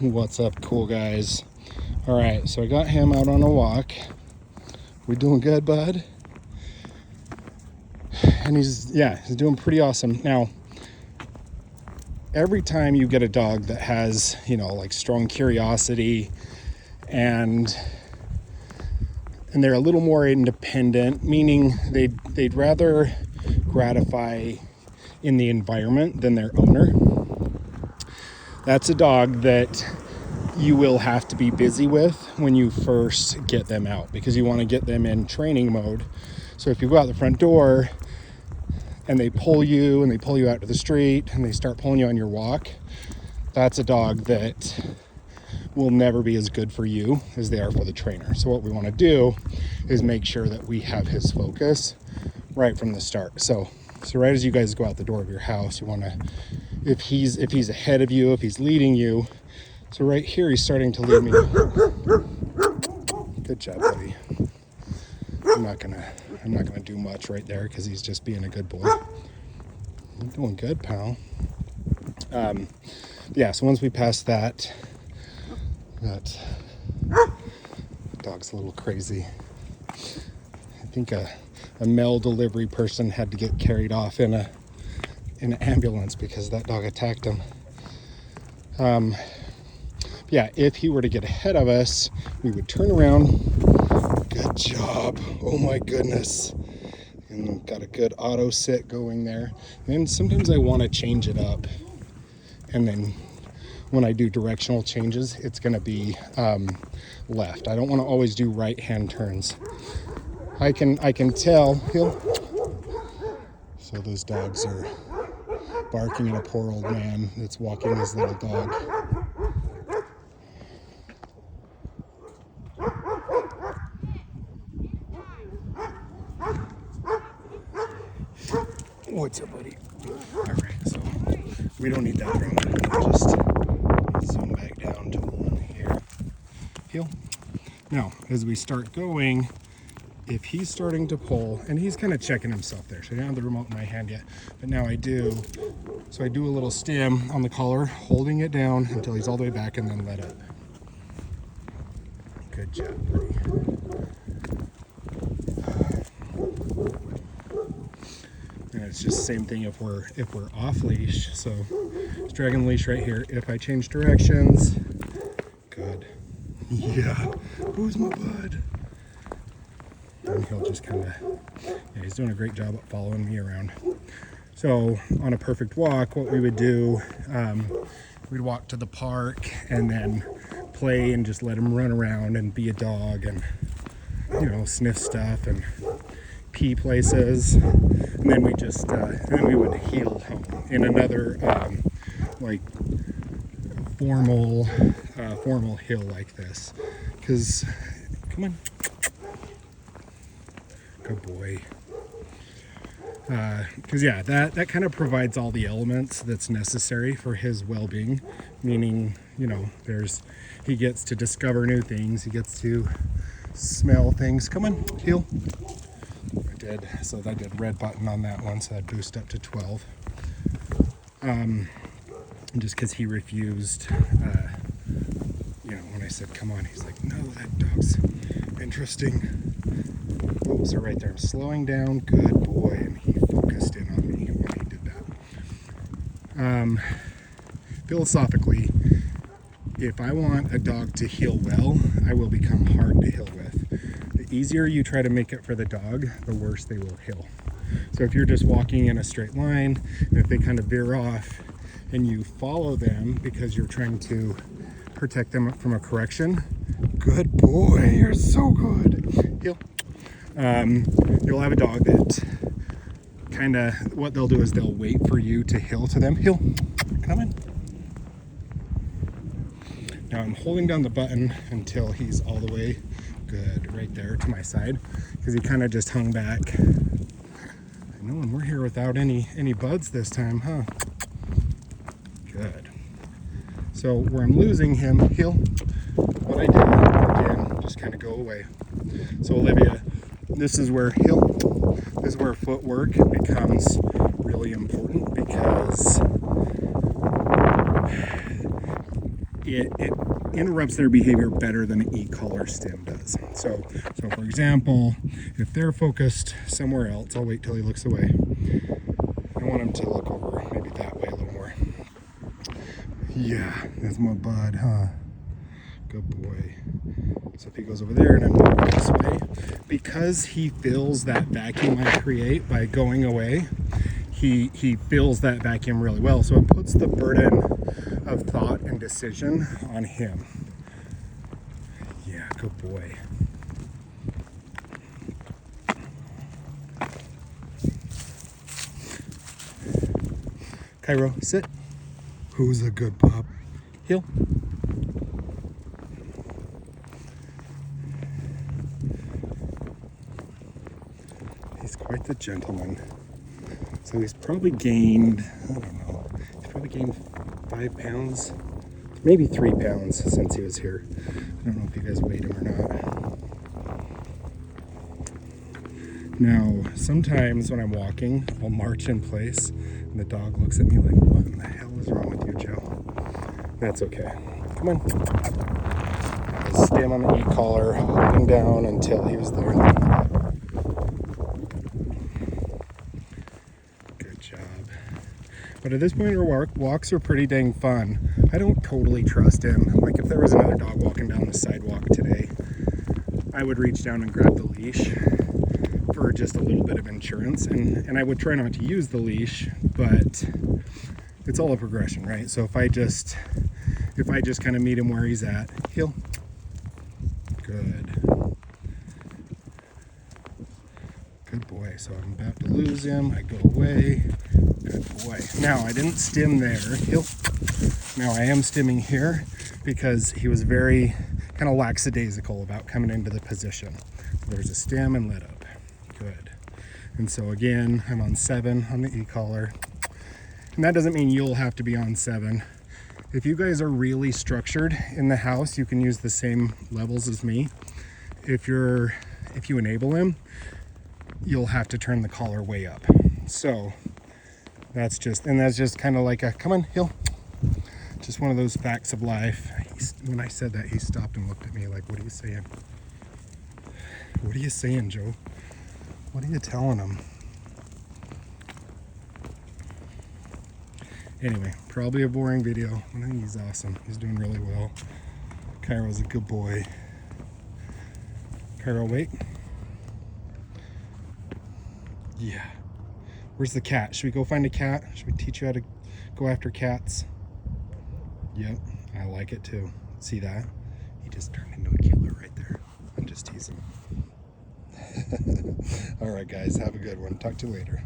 What's up, cool guys? All right, so I got him out on a walk. We doing good, bud? And he's doing pretty awesome. Now, every time you get a dog that has, like strong curiosity and they're a little more independent, meaning they'd rather gratify in the environment than their owner. That's a dog that you will have to be busy with when you first get them out, because you want to get them in training mode. So if you go out the front door and they pull you out to the street and they start pulling you on your walk, that's a dog that will never be as good for you as they are for the trainer. So what we want to do is make sure that we have his focus right from the start. So right as you guys go out the door of your house, you want to, if he's ahead of you, if he's leading you. So right here, he's starting to lead me. Good job, buddy. I'm not gonna do much right there because he's just being a good boy. You're doing good, pal. So once we pass that dog's a little crazy. I think a mail delivery person had to get carried off in an ambulance because that dog attacked him. If he were to get ahead of us, we would turn around. Good job. Oh my goodness. And got a good auto sit going there. And sometimes I want to change it up. And then when I do directional changes, it's going to be left. I don't want to always do right hand turns. I can tell. So those dogs are barking at a poor old man that's walking his little dog. What's up, buddy? All right, so we don't need that drama. Just zoom back down to the one here. Heel. Now, as we start going, if he's starting to pull, and he's kind of checking himself there, so I don't have the remote in my hand yet, but now I do. So I do a little stim on the collar, holding it down until he's all the way back, and then let it. Good job, buddy. And it's just the same thing if we're off leash. So just dragging the leash right here. If I change directions, good. Yeah, who's my bud? And he'll just kind of, he's doing a great job at following me around. So on a perfect walk, what we would do, we'd walk to the park and then play and just let him run around and be a dog and, sniff stuff and pee places. And then we just, then we would heel home in another, formal hill like this. Because, come on. Good boy. Because that kind of provides all the elements that's necessary for his well-being, meaning he gets to discover new things, he gets to smell things. Come on, heel. I did, so I did red button on that one, so I'd boost up to 12. Just because he refused, when I said come on, he's like, no, that dog's interesting. Oh, so right there, I'm slowing down, good boy, and he focused in on me when he did that. Philosophically, if I want a dog to heal well, I will become hard to heal with. The easier you try to make it for the dog, the worse they will heal. So if you're just walking in a straight line, and if they kind of veer off, and you follow them because you're trying to protect them from a correction, good boy, you're so good. Heel. You'll have a dog that kind of, what they'll do is they'll wait for you to heel to them. Heel, come in. Now I'm holding down the button until he's all the way good right there to my side, because he kind of just hung back. I know, and we're here without any buds this time, huh? Good. So where I'm losing him, heel, what I do, again, just kind of go away. So Olivia, this is where footwork becomes really important, because it interrupts their behavior better than an e-collar stim does. So for example, if they're focused somewhere else, I'll wait till he looks away. I want him to look over maybe that way a little more. Yeah, that's my bud, huh? Good boy. So if he goes over there and I'm moving this way, because he fills that vacuum I create by going away, he fills that vacuum really well. So it puts the burden of thought and decision on him. Yeah, good boy. Cairo, sit. Who's a good pup? Heel. He's quite the gentleman. So he's probably gained, I don't know, he's probably gained 5 pounds, maybe 3 pounds since he was here. I don't know if you guys weighed him or not. Now, sometimes when I'm walking, I'll march in place and the dog looks at me like, what in the hell is wrong with you, Joe? That's okay. Come on. Just stay him on the e-collar, holding down until he was there. But at this point, our walks are pretty dang fun. I don't totally trust him. Like if there was another dog walking down the sidewalk today, I would reach down and grab the leash for just a little bit of insurance. And I would try not to use the leash, but it's all a progression, right? So if I just kind of meet him where he's at, he'll, good. Good boy. So I'm about to lose him. I go away. Good boy. Now, I didn't stim there. Now, I am stimming here because he was very kind of lackadaisical about coming into the position. So there's a stim and let up. Good. And so again, I'm on 7 on the e-collar. And that doesn't mean you'll have to be on 7. If you guys are really structured in the house, you can use the same levels as me. If you enable him, you'll have to turn the collar way up. So that's just kind of like a, come on, heel. Just one of those facts of life. When I said that, he stopped and looked at me like, what are you saying? What are you saying, Joe? What are you telling him? Anyway, probably a boring video. I think he's awesome. He's doing really well. Cairo's a good boy. Cairo, wait. Yeah. Where's the cat? Should we go find a cat? Should we teach you how to go after cats? Yep, I like it too. See that? He just turned into a killer right there. I'm just teasing. All right, guys, have a good one. Talk to you later.